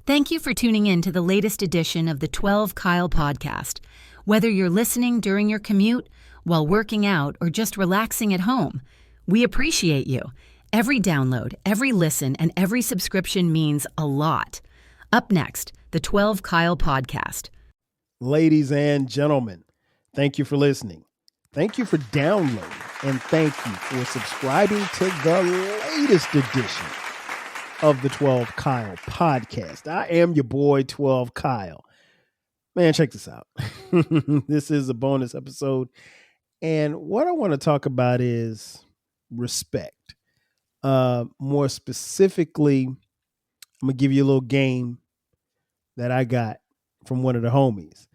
Thank you for tuning in to the latest edition of the 12 Kyle podcast. Whether you're listening during your commute, while working out, or just relaxing at home, we appreciate you. Every download, every listen, and every subscription means a lot. Up next, the 12 Kyle podcast. Ladies and gentlemen, thank you for listening. Thank you for downloading, and thank you for subscribing to the latest edition of the 12 Kyle podcast. I am your boy, 12 Kyle. Man, check this out. This is a bonus episode, and what I want to talk about is respect. More specifically, I'm going to give you a little game that I got from one of the homies.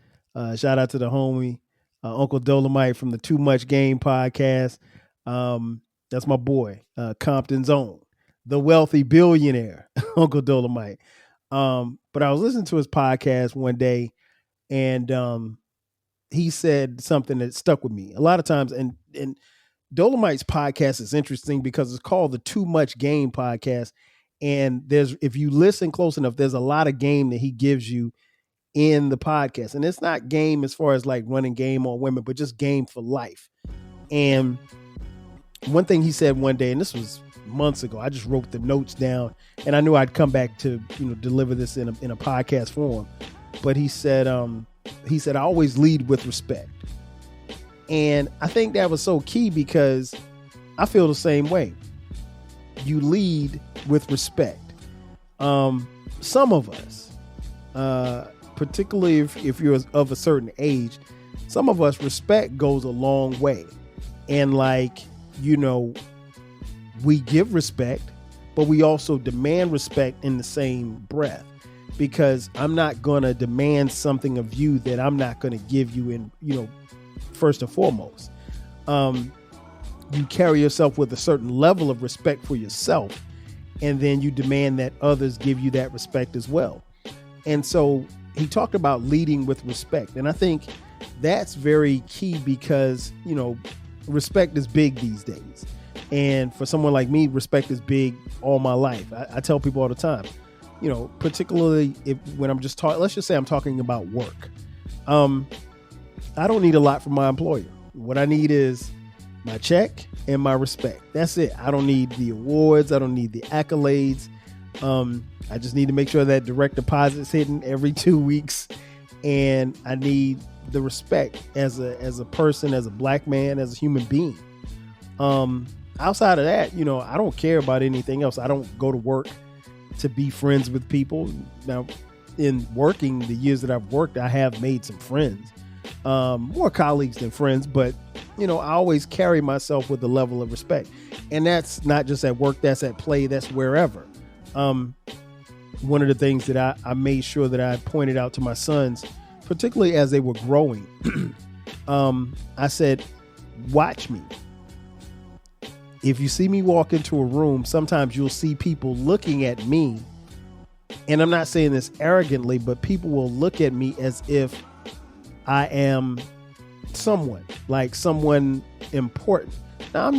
Shout out to the homie, Uncle Dolomite from the Too Much Game podcast. That's my boy, Compton's own, the wealthy billionaire, Uncle Dolomite. But I was listening to his podcast one day, and he said something that stuck with me. A lot of times, and Dolomite's podcast is interesting because it's called the Too Much Game podcast. And if you listen close enough, there's a lot of game that he gives you in the podcast. And it's not game as far as like running game on women, but just game for life. And one thing he said one day, and this was months ago, I just wrote the notes down and I knew I'd come back to, deliver this in a podcast form. But he said, I always lead with respect. And I think that was so key because I feel the same way. You lead with respect. Some of us, particularly if you're of a certain age, some of us, respect goes a long way. And we give respect, but we also demand respect in the same breath, because I'm not going to demand something of you that I'm not going to give you in, first and foremost. You carry yourself with a certain level of respect for yourself, and then you demand that others give you that respect as well. And so he talked about leading with respect. And I think that's very key because, respect is big these days. And for someone like me, respect is big all my life. I tell people all the time, particularly when I'm just talking, let's just say I'm talking about work. I don't need a lot from my employer. What I need is my check and my respect. That's it. I don't need the awards. I don't need the accolades. I just need to make sure that direct deposit's hitting every 2 weeks. And I need the respect as a person, as a black man, as a human being. Outside of that, I don't care about anything else. I don't go to work to be friends with people. Now, in working, the years that I've worked, I have made some friends, more colleagues than friends, but I always carry myself with a level of respect. And that's not just at work, that's at play, that's wherever. One of the things that I made sure that I pointed out to my sons, particularly as they were growing, I said, watch me. If you see me walk into a room, sometimes you'll see people looking at me, and I'm not saying this arrogantly, but people will look at me as if I am someone important. Now, I'm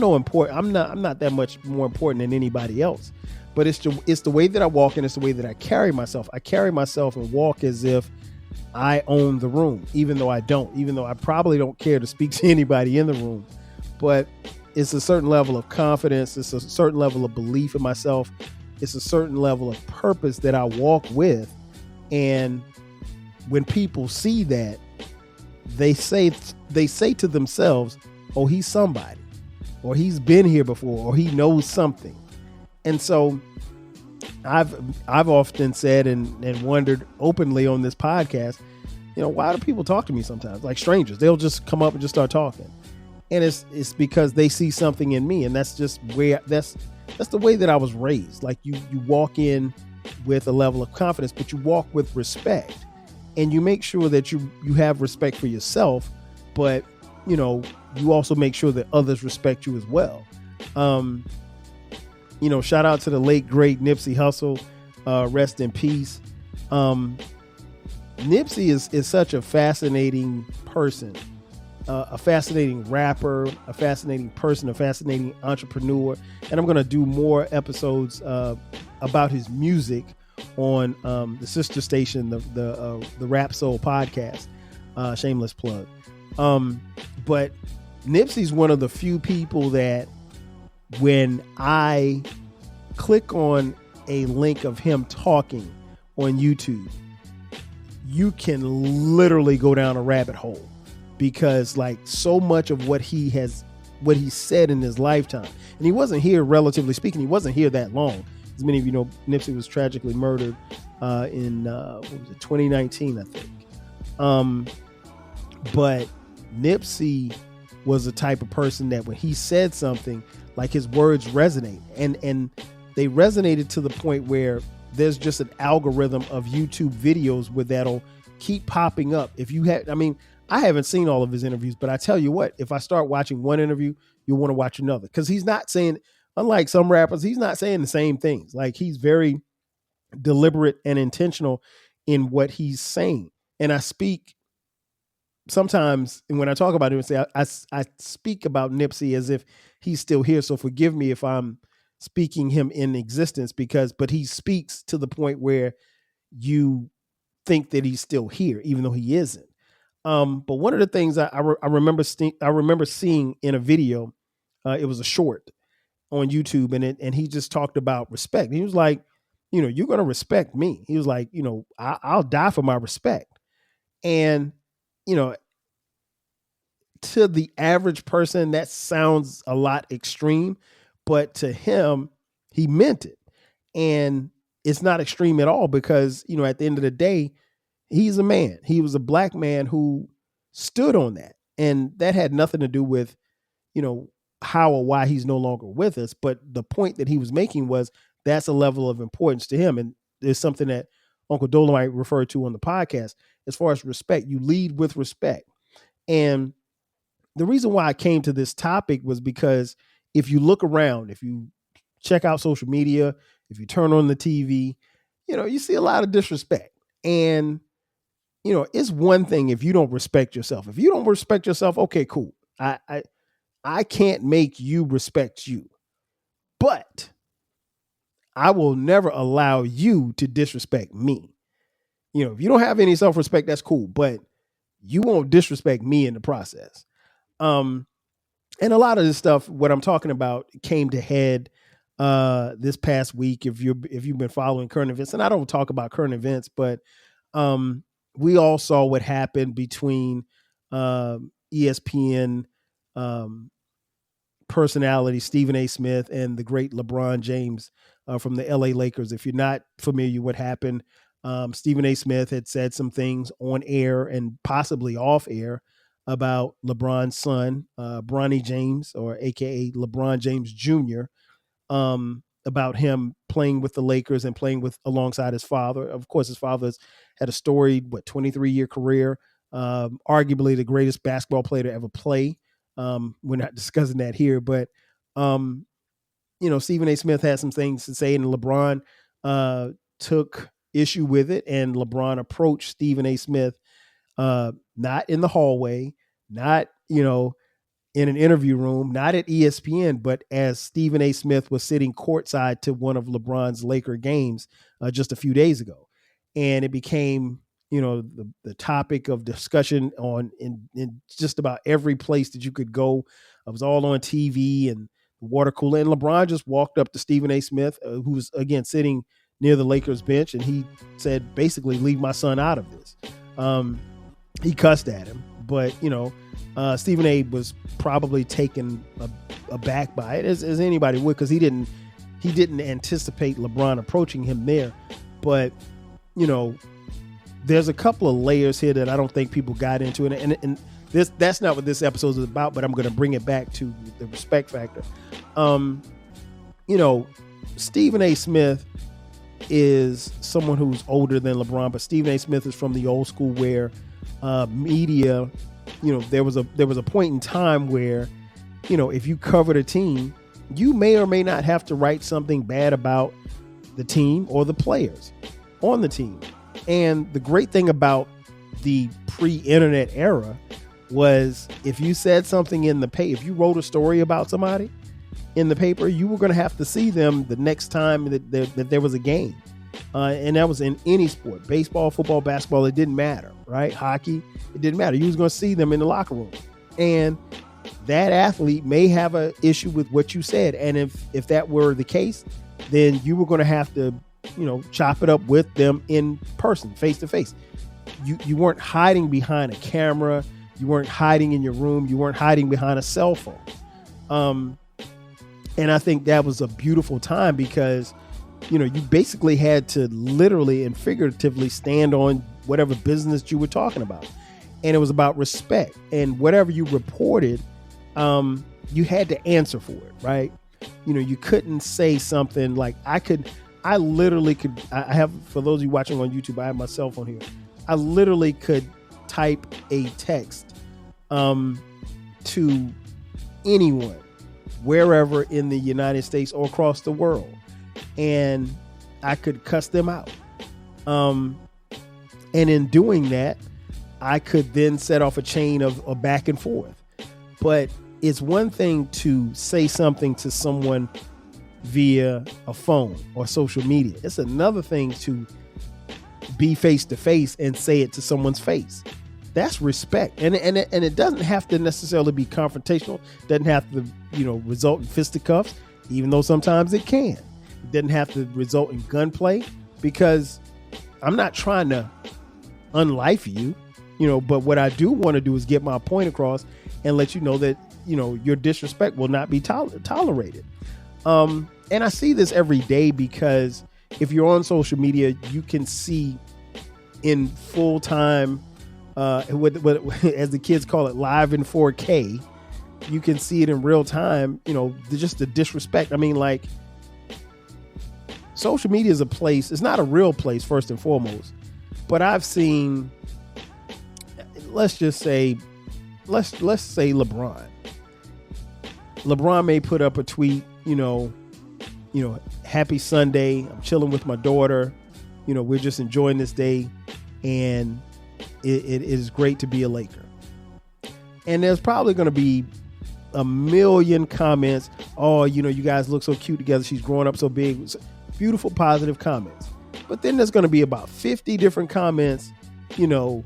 not that much more important than anybody else, but it's the way that I walk, and it's the way that I carry myself. I carry myself and walk as if I own the room, even though I don't, even though I probably don't care to speak to anybody in the room. But it's a certain level of confidence. It's a certain level of belief in myself. It's a certain level of purpose that I walk with. And when people see that, they say to themselves, oh, he's somebody, or he's been here before, or he knows something. And so I've often said and wondered openly on this podcast, why do people talk to me sometimes like strangers? They'll just come up and just start talking. And it's because they see something in me. And that's just that's the way that I was raised. Like you walk in with a level of confidence, but you walk with respect, and you make sure that you have respect for yourself, but you also make sure that others respect you as well. Shout out to the late great Nipsey Hussle, rest in peace. Nipsey is such a fascinating person, a fascinating rapper, a fascinating person, a fascinating entrepreneur. And I'm going to do more episodes about his music on the sister station, the Rap Soul podcast. Shameless plug. But Nipsey's one of the few people that when I click on a link of him talking on YouTube, you can literally go down a rabbit hole, because like so much of what he said in his lifetime, and he wasn't here, relatively speaking, he wasn't here that long. As many of you know, Nipsey was tragically murdered in 2019, I think. But Nipsey was the type of person that when he said something, like his words resonate, and they resonated to the point where there's just an algorithm of YouTube videos where that'll keep popping up. If you had, I mean, I haven't seen all of his interviews, but I tell you what, if I start watching one interview, you'll want to watch another, because he's not saying, unlike some rappers, he's not saying the same things. Like, he's very deliberate and intentional in what he's saying. And I speak sometimes, and when I talk about him, I speak about Nipsey as if he's still here. So forgive me if I'm speaking him in existence, but he speaks to the point where you think that he's still here, even though he isn't. But one of the things I remember seeing in a video, it was a short on YouTube, and he just talked about respect. He was like, you know, you're going to respect me. He was like, you know, I'll die for my respect. And, you know, to the average person, that sounds a lot extreme, but to him, he meant it. And it's not extreme at all, because, you know, at the end of the day, he's a man. He was a black man who stood on that. And that had nothing to do with, you know, how or why he's no longer with us. But the point that he was making was that's a level of importance to him. And there's something that Uncle Dolomite referred to on the podcast as far as respect. You lead with respect. And the reason why I came to this topic was because if you look around, if you check out social media, if you turn on the TV, you know, you see a lot of disrespect. And, you know, it's one thing if you don't respect yourself. If you don't respect yourself, okay, cool. I can't make you respect you. But I will never allow you to disrespect me. You know, if you don't have any self-respect, that's cool, but you won't disrespect me in the process. And a lot of this stuff, what I'm talking about, came to head this past week. If you've been following current events, and I don't talk about current events, but we all saw what happened between ESPN personality Stephen A. Smith and the great LeBron James from the LA Lakers. If you're not familiar what happened, Stephen A. Smith had said some things on air and possibly off air about LeBron's son, Bronny James, or AKA LeBron James Jr., about him playing with the Lakers and playing alongside his father. Of course, his father's had a storied, 23-year career, arguably the greatest basketball player to ever play. We're not discussing that here, but, you know, Stephen A. Smith had some things to say, and LeBron took issue with it, and LeBron approached Stephen A. Smith, not in the hallway, not, you know, in an interview room, not at ESPN, but as Stephen A. Smith was sitting courtside to one of LeBron's Laker games just a few days ago. And it became, you know, the topic of discussion in just about every place that you could go. It was all on TV and water cooler. And LeBron just walked up to Stephen A. Smith, who was, again, sitting near the Lakers bench. And he said, basically, leave my son out of this. He cussed at him. But, you know, Stephen A. was probably taken aback by it, as anybody would, because he didn't anticipate LeBron approaching him there. But, you know, there's a couple of layers here that I don't think people got into, and that's not what this episode is about. But I'm going to bring it back to the respect factor. You know, Stephen A. Smith is someone who's older than LeBron, but Stephen A. Smith is from the old school where media, you know, there was a point in time where, you know, if you covered a team, you may or may not have to write something bad about the team or the players on the team. And the great thing about the pre-internet era was if you said something in the paper, if you wrote a story about somebody in the paper, you were going to have to see them the next time that there was a game. And that was in any sport, baseball, football, basketball, it didn't matter, right? Hockey, it didn't matter. You was going to see them in the locker room. And that athlete may have an issue with what you said. And if that were the case, then you were going to have to, chop it up with them in person, face to face. You weren't hiding behind a camera. You weren't hiding in your room. You weren't hiding behind a cell phone. And I think that was a beautiful time because, you basically had to literally and figuratively stand on whatever business you were talking about. And it was about respect. And whatever you reported, you had to answer for it, right? You couldn't say something like I literally could, I have, for those of you watching on YouTube, I have my cell phone here. I literally could type a text to anyone, wherever in the United States or across the world. And I could cuss them out. And in doing that, I could then set off a chain of back and forth. But it's one thing to say something to someone via a phone or social media. It's another thing to be face to face and say it to someone's face. That's respect. And it doesn't have to necessarily be confrontational. It doesn't have to, result in fisticuffs, even though sometimes it can. It doesn't have to result in gunplay, because I'm not trying to unlife you, but what I do want to do is get my point across and let you know that, your disrespect will not be tolerated. And I see this every day because if you're on social media, you can see in full time, what as the kids call it, live in 4K. You can see it in real time, just the disrespect. I mean, like, social media is a place, it's not a real place first and foremost, but I've seen, let's say LeBron may put up a tweet, happy Sunday, I'm chilling with my daughter, we're just enjoying this day, and it is great to be a Laker. And there's probably going to be a million comments. Oh, you guys look so cute together. She's growing up so big. Beautiful, positive comments. But then there's going to be about 50 different comments. Oh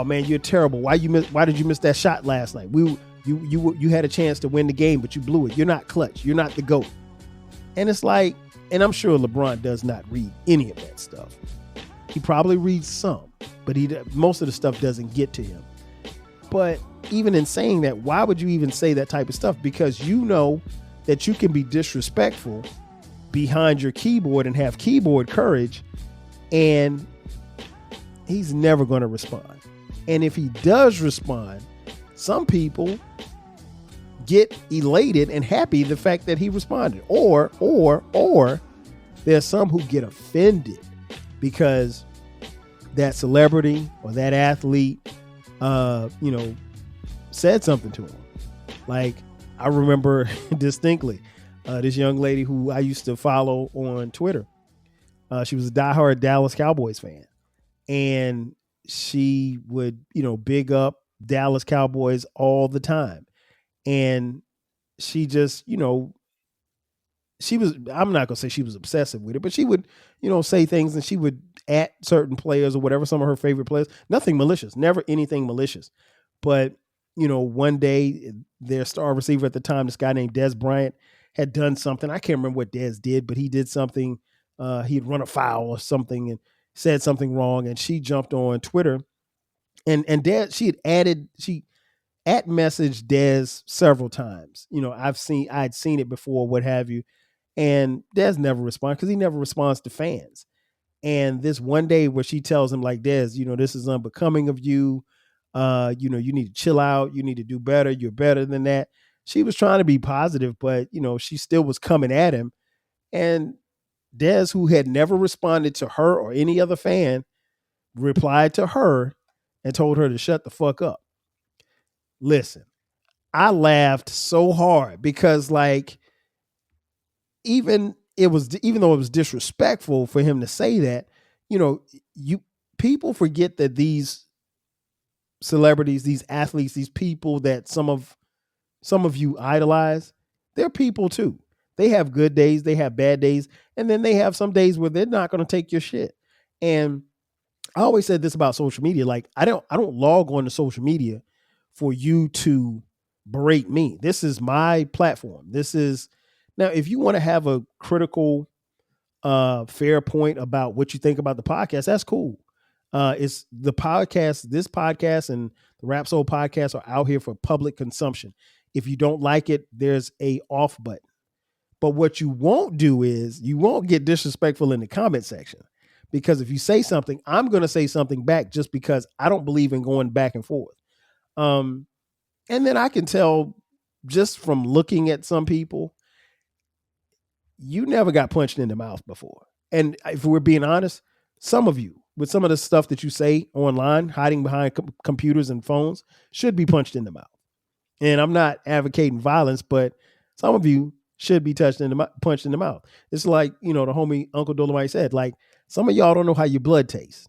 man, you're terrible. Why did you miss that shot last night? You had a chance to win the game, but you blew it. You're not clutch. You're not the GOAT. And it's like, and I'm sure LeBron does not read any of that stuff. He probably reads some, but most of the stuff doesn't get to him. But even in saying that, why would you even say that type of stuff? Because you know that you can be disrespectful behind your keyboard and have keyboard courage, and he's never going to respond. And if he does respond, some people get elated and happy the fact that he responded, or there's some who get offended because that celebrity or that athlete said something to him. Like, I remember distinctly this young lady who I used to follow on Twitter. She was a diehard Dallas Cowboys fan, and she would, big up Dallas Cowboys all the time. And she just, she was, I'm not gonna say she was obsessive with it, but she would, say things, and she would at certain players or whatever, some of her favorite players, nothing malicious, never anything malicious. But, one day their star receiver at the time, this guy named Dez Bryant, had done something. I can't remember what Dez did, but he did something. He had run a foul or something and said something wrong. And she jumped on Twitter and Dez, she at messaged Dez several times. I'd seen it before, what have you. And Dez never responded because he never responds to fans. And this one day where she tells him, like, Dez, this is unbecoming of you. You need to chill out. You need to do better. You're better than that. She was trying to be positive, but, she still was coming at him. And Dez, who had never responded to her or any other fan, replied to her and told her to shut the fuck up. Listen, I laughed so hard because, like, even though it was disrespectful for him to say that, people forget that these celebrities, these athletes, these people that some of you idolize, they're people too. They have good days, they have bad days, and then they have some days where they're not going to take your shit. And I always said this about social media. Like, I don't log on to social media for you to berate me. This is my platform. This is now, if you want to have a critical, fair point about what you think about the podcast, that's cool. It's the podcast, this podcast and the Rap Soul podcast are out here for public consumption. If you don't like it, there's a off button. But what you won't do is you won't get disrespectful in the comment section, because if you say something, I'm going to say something back just because I don't believe in going back and forth. And then I can tell just from looking at some people, you never got punched in the mouth before. And if we're being honest, some of you, with some of the stuff that you say online, hiding behind computers and phones, should be punched in the mouth. And I'm not advocating violence, but some of you should be punched in the mouth. It's like, the homie Uncle Dolomite said, like, some of y'all don't know how your blood tastes,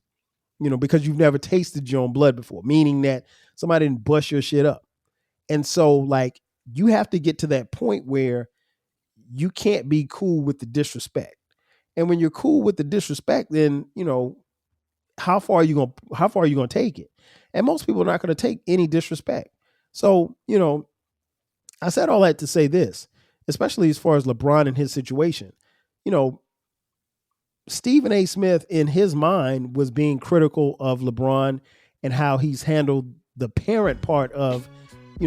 because you've never tasted your own blood before, meaning that somebody didn't bust your shit up. And so, like, you have to get to that point where you can't be cool with the disrespect. And when you're cool with the disrespect, then, how far are you going to take it? And most people are not going to take any disrespect. So, I said all that to say this, especially as far as LeBron and his situation. Stephen A. Smith, in his mind, was being critical of LeBron and how he's handled the parent part of,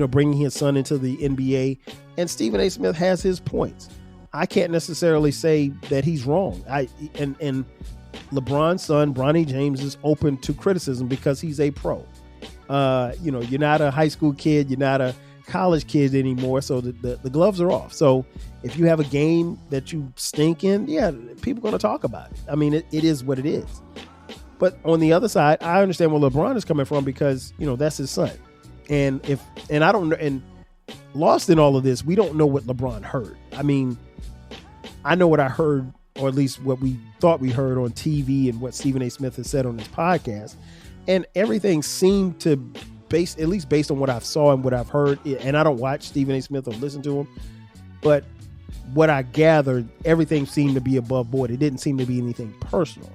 bringing his son into the NBA. And Stephen A. Smith has his points. I can't necessarily say that he's wrong. And LeBron's son, Bronny James, is open to criticism because he's a pro. You're not a high school kid. You're not a college kid anymore. So the gloves are off. So if you have a game that you stink in, yeah, people are going to talk about it. I mean, it is what it is. But on the other side, I understand where LeBron is coming from because, that's his son. And I don't know, and lost in all of this, we don't know what LeBron heard. I mean, I know what I heard, or at least what we thought we heard on TV and what Stephen A. Smith has said on his podcast. And everything seemed to based on what I've saw and what I've heard. And I don't watch Stephen A. Smith or listen to him, but what I gathered, everything seemed to be above board. It didn't seem to be anything personal.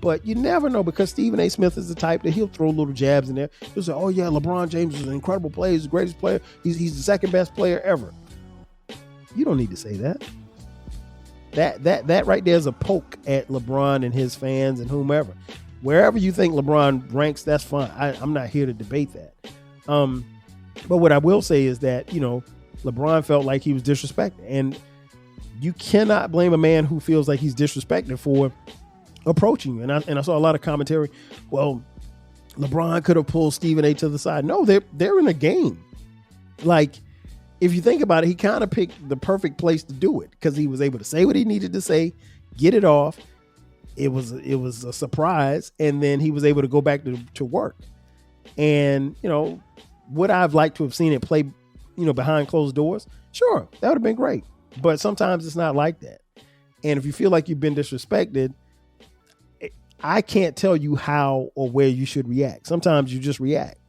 But you never know, because Stephen A. Smith is the type that he'll throw little jabs in there. He'll say, oh yeah, LeBron James is an incredible player. He's the greatest player. He's the second best player ever. You don't need to say that. That right there is a poke at LeBron and his fans and whomever. Wherever you think LeBron ranks, that's fine. I'm not here to debate that. But what I will say is that, LeBron felt like he was disrespected. And you cannot blame a man who feels like he's disrespected for approaching you. And I saw a lot of commentary. Well, LeBron could have pulled Stephen A. to the side. No, they're in a game. Like, if you think about it, he kind of picked the perfect place to do it because he was able to say what he needed to say, get it off. It was a surprise, and then he was able to go back to work. And would I've liked to have seen it play, behind closed doors? Sure, that would have been great. But sometimes it's not like that. And if you feel like you've been disrespected, I can't tell you how or where you should react. Sometimes you just react.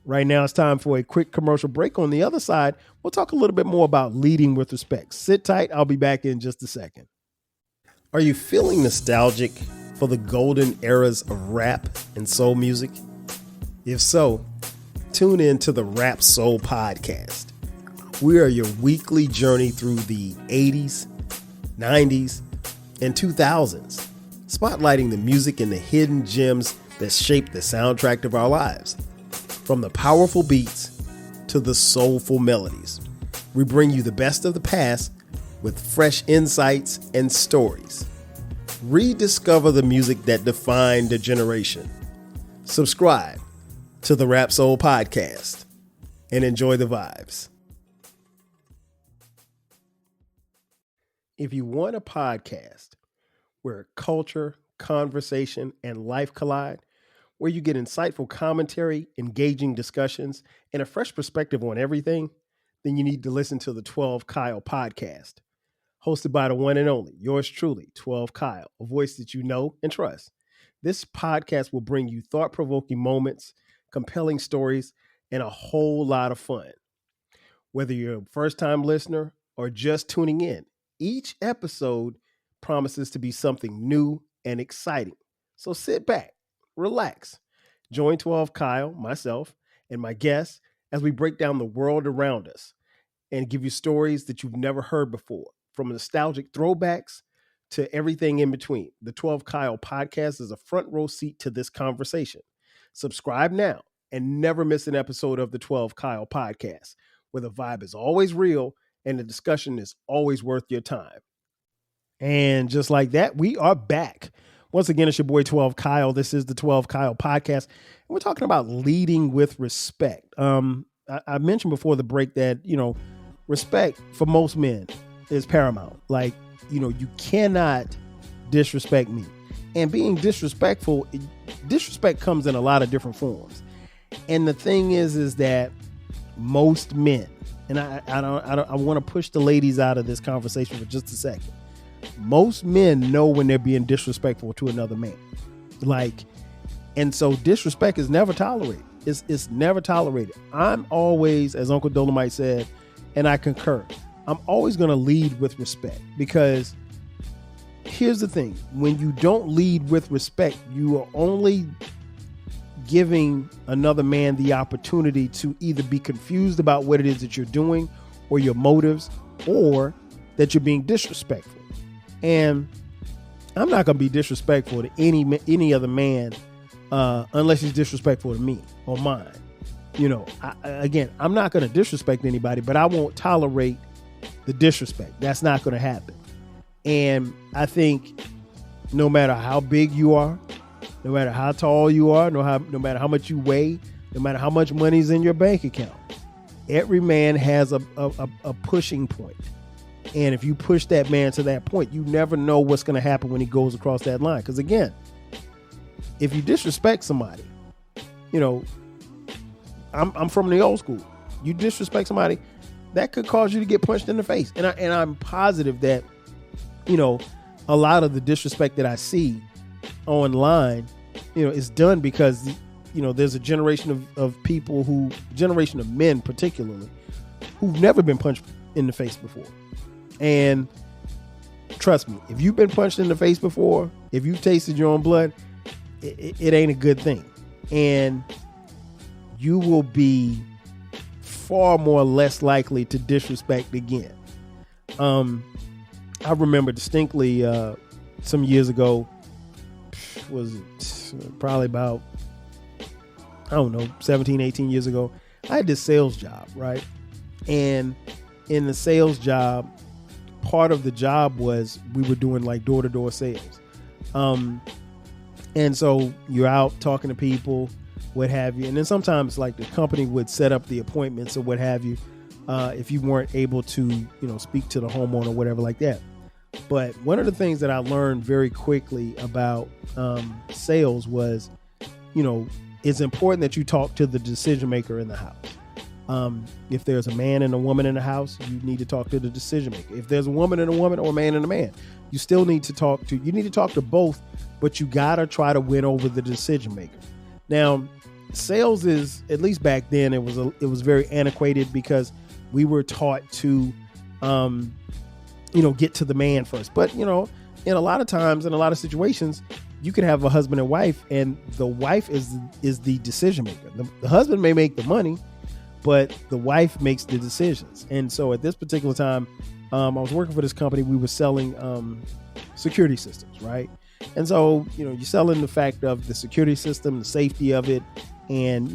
Right now, it's time for a quick commercial break. On the other side, we'll talk a little bit more about leading with respect. Sit tight. I'll be back in just a second. Are you feeling nostalgic for the golden eras of rap and soul music? If so, tune in to the Rap Soul Podcast. We are your weekly journey through the 80s, 90s, and 2000s, spotlighting the music and the hidden gems that shaped the soundtrack of our lives. From the powerful beats to the soulful melodies, we bring you the best of the past with fresh insights and stories. Rediscover the music that defined a generation. Subscribe to the Rap Soul Podcast and enjoy the vibes. If you want a podcast where culture, conversation, and life collide, where you get insightful commentary, engaging discussions, and a fresh perspective on everything, then you need to listen to the 12 Kyle podcast. Hosted by the one and only, yours truly, 12 Kyle, a voice that you know and trust. This podcast will bring you thought-provoking moments, compelling stories, and a whole lot of fun. Whether you're a first-time listener, or just tuning in, each episode promises to be something new and exciting. So sit back, relax, join 12 Kyle, myself, and my guests as we break down the world around us and give you stories that you've never heard before, from nostalgic throwbacks to everything in between. The 12 Kyle podcast is a front row seat to this conversation. Subscribe now and never miss an episode of the 12 Kyle podcast, where the vibe is always real and the discussion is always worth your time. And just like that, we are back. Once again, it's your boy 12 Kyle. This is the 12 Kyle podcast. And we're talking about leading with respect. I mentioned before the break that, respect for most men is paramount. Like, you cannot disrespect me. And being disrespectful, disrespect comes in a lot of different forms. And the thing is that most men, and I want to push the ladies out of this conversation for just a second. Most men know when they're being disrespectful to another man. And so disrespect is never tolerated. It's never tolerated. I'm always, as Uncle Dolomite said, and I concur, I'm always going to lead with respect, because here's the thing. When you don't lead with respect, you are only giving another man the opportunity to either be confused about what it is that you're doing or your motives, or that you're being disrespectful. And I'm not going to be disrespectful to any other man unless he's disrespectful to me or mine. I'm not going to disrespect anybody, but I won't tolerate the disrespect. That's not going to happen. And I think no matter how big you are, no matter how tall you are, no matter how much you weigh, no matter how much money's in your bank account, every man has a pushing point. And if you push that man to that point, you never know what's going to happen when he goes across that line. Because again, if you disrespect somebody, I'm from the old school. You disrespect somebody, that could cause you to get punched in the face. And I'm positive that, a lot of the disrespect that I see online, is done because, there's a generation of people generation of men particularly, who've never been punched in the face before. And trust me, if you've been punched in the face before, if you've tasted your own blood, it ain't a good thing. And you will be far more less likely to disrespect again. I remember distinctly some years ago, was it probably about, 17, 18 years ago, I had this sales job, right? And in the sales job, part of the job was we were doing like door-to-door sales. And so you're out talking to people, what have you. And then sometimes like the company would set up the appointments or what have you, if you weren't able to, speak to the homeowner or whatever like that. But one of the things that I learned very quickly about sales was, it's important that you talk to the decision maker in the house. If there's a man and a woman in the house, you need to talk to the decision maker. If there's a woman and a woman or a man and a man, you still need to talk to both, but you gotta try to win over the decision maker. Now, sales is, at least back then, it was very antiquated because we were taught to, get to the man first. But, in a lot of times, in a lot of situations, you can have a husband and wife, and the wife is the decision maker. The husband may make the money, but the wife makes the decisions. And so at this particular time, I was working for this company. We were selling security systems, right? And so, you're selling the fact of the security system, the safety of it. And,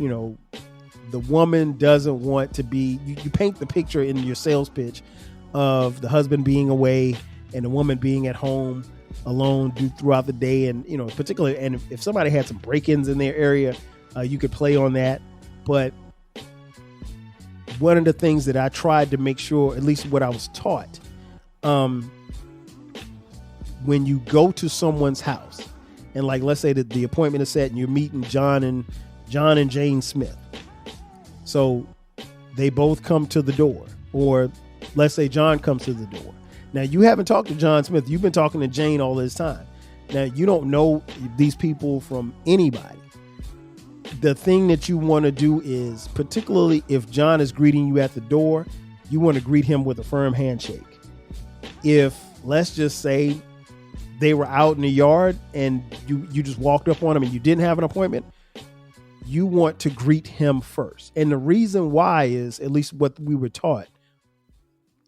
the woman doesn't want to be, you paint the picture in your sales pitch of the husband being away and the woman being at home alone throughout the day. And, particularly, and if somebody had some break-ins in their area, you could play on that. But one of the things that I tried to make sure, at least what I was taught, when you go to someone's house, and like, let's say that the appointment is set and you're meeting John and Jane Smith. So they both come to the door, or let's say John comes to the door. Now, you haven't talked to John Smith. You've been talking to Jane all this time. Now, you don't know these people from anybody. The thing that you want to do is, particularly if John is greeting you at the door, you want to greet him with a firm handshake. If, let's just say, they were out in the yard and you just walked up on him and you didn't have an appointment, you want to greet him first. And the reason why is, at least what we were taught,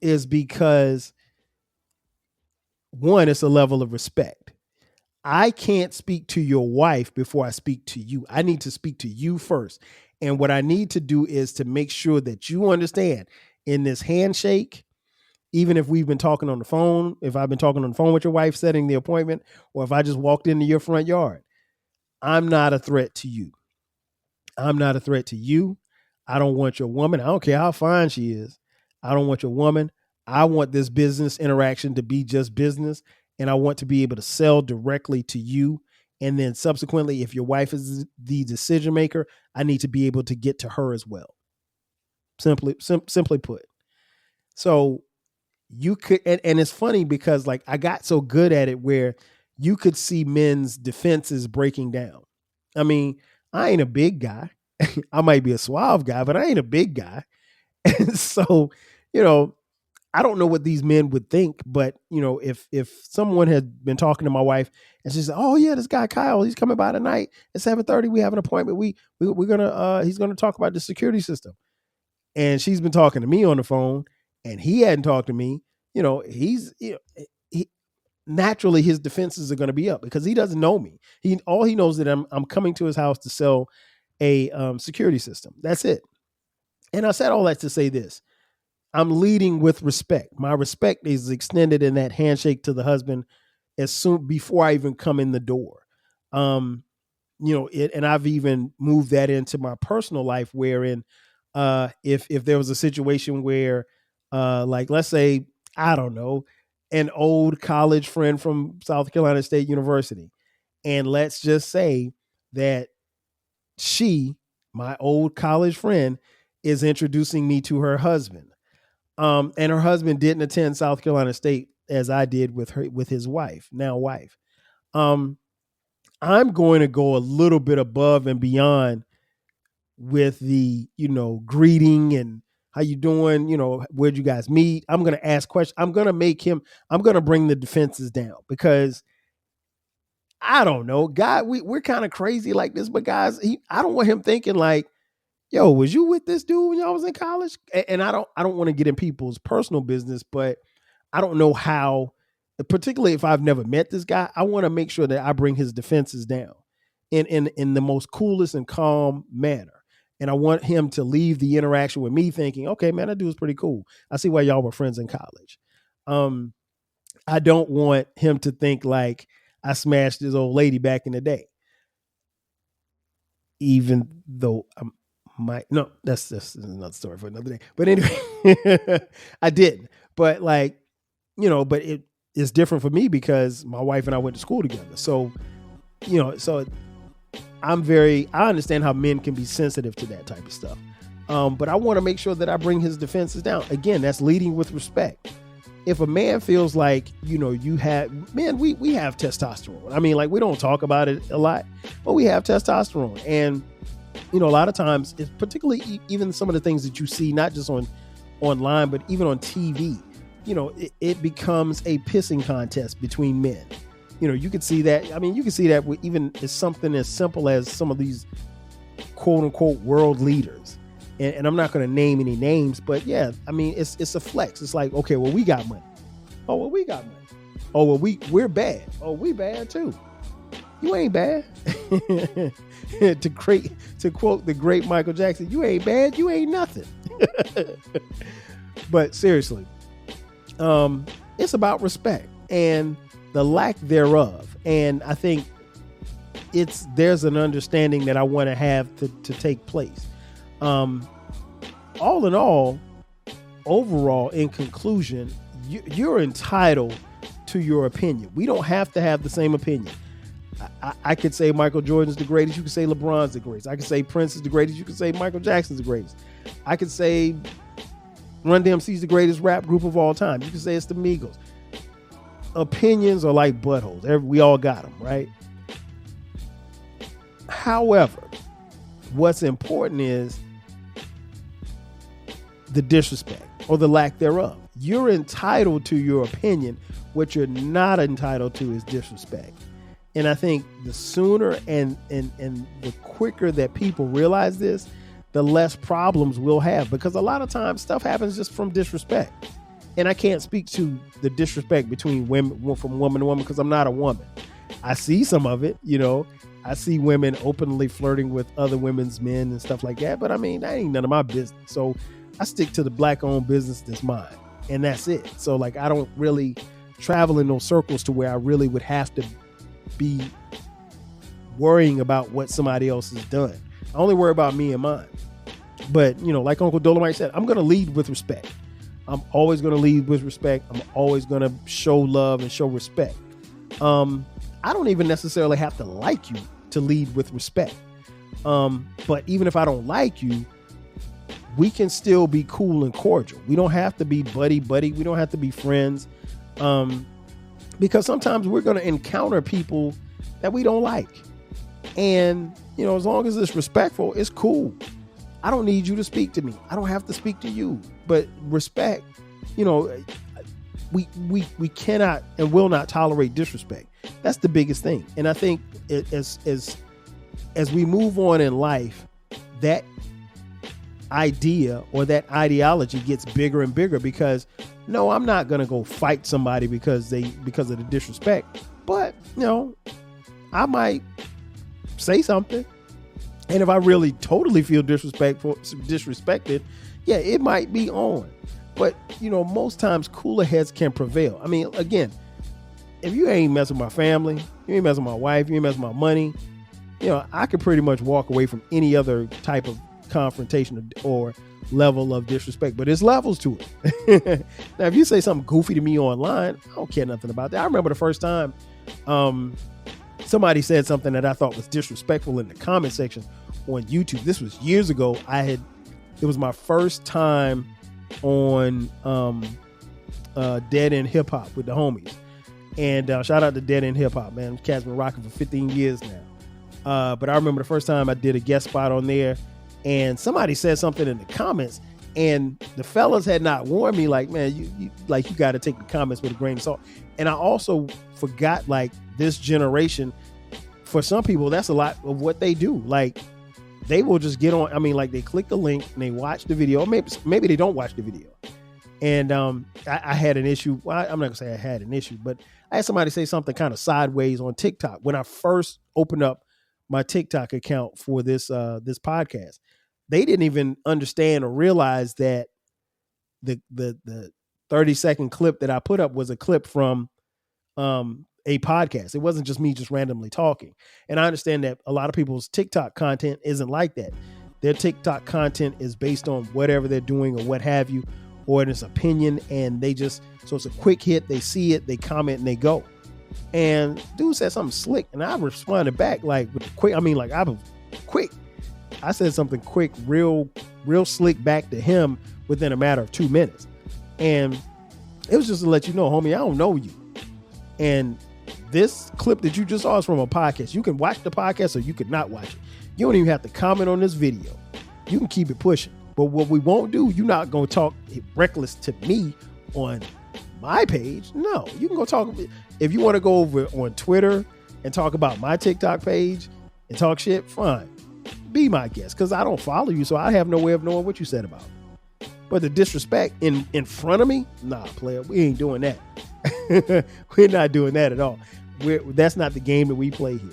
is because, one, it's a level of respect. I can't speak to your wife before I speak to you. I need to speak to you first. And what I need to do is to make sure that you understand in this handshake, even if we've been talking on the phone, if I've been talking on the phone with your wife, setting the appointment, or if I just walked into your front yard, I'm not a threat to you. I'm not a threat to you. I don't want your woman. I don't care how fine she is. I don't want your woman. I want this business interaction to be just business. And I want to be able to sell directly to you. And then subsequently, if your wife is the decision maker, I need to be able to get to her as well. Simply put. So you could, and it's funny because like I got so good at it where you could see men's defenses breaking down. I mean, I ain't a big guy. I might be a suave guy, but I ain't a big guy. And so, I don't know what these men would think, but if someone had been talking to my wife and she said, "Oh yeah, this guy Kyle, he's coming by tonight at 7:30. We have an appointment. We're gonna he's gonna talk about the security system," and she's been talking to me on the phone, and he hadn't talked to me. He naturally his defenses are going to be up because he doesn't know me. All he knows that I'm coming to his house to sell a security system. That's it. And I said all that to say this. I'm leading with respect. My respect is extended in that handshake to the husband as soon before I even come in the door. And I've even moved that into my personal life wherein if there was a situation where like, let's say, I don't know, an old college friend from South Carolina State University. And let's just say that she, my old college friend, is introducing me to her husband. And her husband didn't attend South Carolina State as I did with his wife, now wife. I'm going to go a little bit above and beyond with the, greeting and how you doing? Where'd you guys meet? I'm going to ask questions. I'm going to bring the defenses down because I don't know, God, we're kind of crazy like this, but guys, I don't want him thinking like, yo, was you with this dude when y'all was in college? And I don't want to get in people's personal business, but I don't know how, particularly if I've never met this guy, I want to make sure that I bring his defenses down in the most coolest and calm manner. And I want him to leave the interaction with me thinking, okay, man, that dude's pretty cool. I see why y'all were friends in college. I don't want him to think like I smashed this old lady back in the day. Even though that's another story for another day. But anyway, I didn't. But but it is different for me because my wife and I went to school together. So, I understand how men can be sensitive to that type of stuff. But I want to make sure that I bring his defenses down. Again, that's leading with respect. If a man feels like, we have testosterone. I mean, like, we don't talk about it a lot, but we have testosterone. And, a lot of times, it's particularly even some of the things that you see, not just online, but even on TV, it becomes a pissing contest between men. You can see that. I mean, you can see that with even as something as simple as some of these quote unquote world leaders. And I'm not going to name any names, but yeah, I mean, it's a flex. It's like, okay, well, we got money. Oh, well, we got money. Oh, well, we're bad. Oh, we bad too. You ain't bad. To quote the great Michael Jackson, you ain't bad. You ain't nothing. But seriously, it's about respect and the lack thereof. And I think there's an understanding that I want to have to take place. All in all, overall, in conclusion, you're entitled to your opinion. We don't have to have the same opinion. I could say Michael Jordan's the greatest. You could say LeBron's the greatest. I could say Prince is the greatest. You could say Michael Jackson's the greatest. I could say Run DMC's the greatest rap group of all time. You could say it's the Migos. Opinions are like buttholes. We all got them, right? However, what's important is the disrespect. or the lack thereof. You're entitled to your opinion. What you're not entitled to is disrespect. And I think the sooner and the quicker that people realize this, the less problems we'll have, because a lot of times stuff happens just from disrespect. And I can't speak to the disrespect between women, from woman to woman, because I'm not a woman. I see some of it, I see women openly flirting with other women's men and stuff like that. But I mean, that ain't none of my business. So I stick to the Black-owned business that's mine, and that's it. So like, I don't really travel in those circles to where I really would have to be worrying about what somebody else has done. I only worry about me and mine. But, like Uncle Dolomite said, I'm going to lead with respect. I'm always going to lead with respect. I'm always going to show love and show respect. I don't even necessarily have to like you to lead with respect. But even if I don't like you, we can still be cool and cordial. We don't have to be buddy. We don't have to be friends. Because sometimes we're going to encounter people that we don't like. And, as long as it's respectful, it's cool. I don't need you to speak to me. I don't have to speak to you. But respect, we cannot and will not tolerate disrespect. That's the biggest thing. And I think as we move on in life, that idea or that ideology gets bigger and bigger, because no, I'm not going to go fight somebody because of the disrespect. But, I might say something. And if I really totally feel disrespected, yeah, it might be on. But, most times cooler heads can prevail. I mean, again, if you ain't messing with my family, you ain't messing with my wife, you ain't messing with my money, I could pretty much walk away from any other type of confrontation or level of disrespect. But there's levels to it. Now, if you say something goofy to me online, I don't care nothing about that. I remember the first time somebody said something that I thought was disrespectful in the comment section on YouTube. This was years ago. It was my first time on Dead End Hip Hop with the homies. And shout out to Dead End Hip Hop, man. Cat's been rocking for 15 years now. But I remember the first time I did a guest spot on there, and somebody said something in the comments, and the fellas had not warned me, like, man, you got to take the comments with a grain of salt. And I also forgot, like, this generation, for some people, that's a lot of what they do. Like, they will just get on. I mean, like, they click the link and they watch the video. Or maybe they don't watch the video. And I had an issue. Well, I'm not gonna say I had an issue, but I had somebody say something kind of sideways on TikTok when I first opened up my TikTok account for this podcast. They didn't even understand or realize that the 30-second clip that I put up was a clip from a podcast. It wasn't just me just randomly talking. And I understand that a lot of people's TikTok content isn't like that. Their TikTok content is based on whatever they're doing or what have you, or in its opinion, and so it's a quick hit. They see it, they comment, and they go. And dude said something slick, and I responded back like quick. I mean, like, I was quick. I said something quick, real slick back to him within a matter of 2 minutes. And it was just to let you know, homie, I don't know you. And this clip that you just saw is from a podcast. You can watch the podcast or you could not watch it. You don't even have to comment on this video. You can keep it pushing. But what we won't do, you're not going to talk reckless to me on my page. No, you can go talk. If you want to go over on Twitter and talk about my TikTok page and talk shit, fine. Be my guest, because I don't follow you, so I have no way of knowing what you said about it. But the disrespect in front of me, nah, player, we ain't doing that. We're not doing that at all. That's not the game that we play here.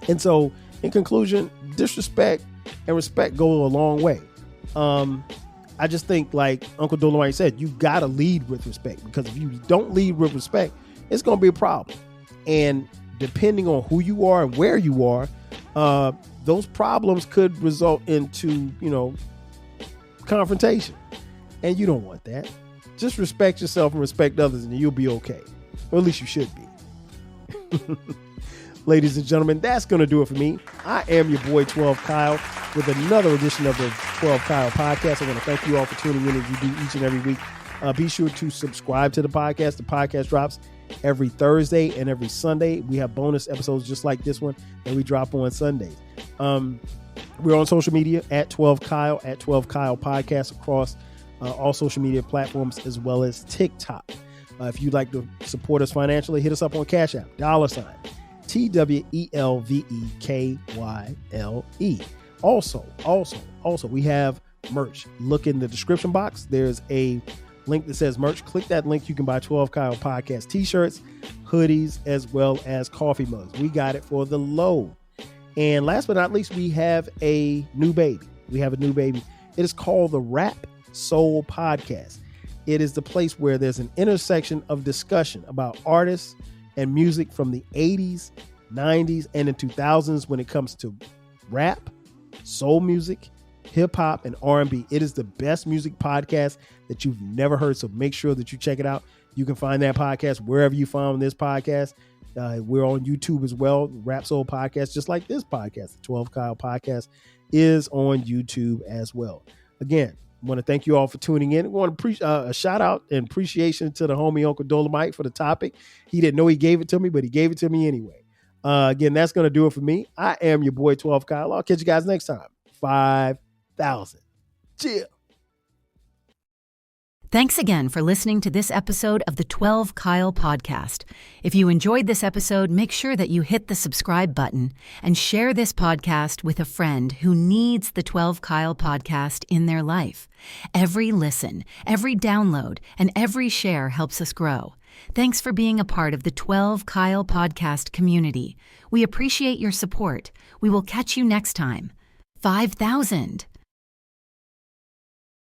And so, in conclusion, disrespect and respect go a long way. I just think, like Uncle Dolomite said, you got to lead with respect, because if you don't lead with respect, it's going to be a problem. And depending on who you are and where you are, those problems could result into, confrontation. And you don't want that. Just respect yourself and respect others, and you'll be okay. Or at least you should be. Ladies and gentlemen, that's going to do it for me. I am your boy 12 Kyle with another edition of the 12 Kyle podcast. I want to thank you all for tuning in as you do each and every week. Be sure to subscribe to the podcast. The podcast drops every Thursday and every Sunday. We have bonus episodes just like this one that we drop on Sundays. We're on social media at 12 Kyle, at 12 Kyle podcast across all social media platforms, as well as TikTok. If you'd like to support us financially, hit us up on Cash App, $ TWELVEKYLE. Also, we have merch. Look in the description box. There's a link that says merch. Click that link. You can buy 12 Kyle Podcast t-shirts, hoodies, as well as coffee mugs. We got it for the low. And last but not least, we have a new baby. It is called the Rap Soul Podcast. It is the place where there's an intersection of discussion about artists and music from the 80s, 90s, and the 2000s when it comes to rap, soul music, hip hop, and R&B. It is the best music podcast that you've never heard, so make sure that you check it out. You can find that podcast wherever you found this podcast. We're on YouTube as well, Rap Soul Podcast, just like this podcast. The 12 Kyle Podcast is on YouTube as well. Again, I want to thank you all for tuning in. I want to a shout out and appreciation to the homie Uncle Dolomite for the topic. He didn't know he gave it to me, but he gave it to me anyway. Again, that's going to do it for me. I am your boy 12 Kyle. I'll catch you guys next time. 5,000. Chill. Thanks again for listening to this episode of the 12 Kyle Podcast. If you enjoyed this episode, make sure that you hit the subscribe button and share this podcast with a friend who needs the 12 Kyle Podcast in their life. Every listen, every download, and every share helps us grow. Thanks for being a part of the 12 Kyle Podcast community. We appreciate your support. We will catch you next time. 5,000.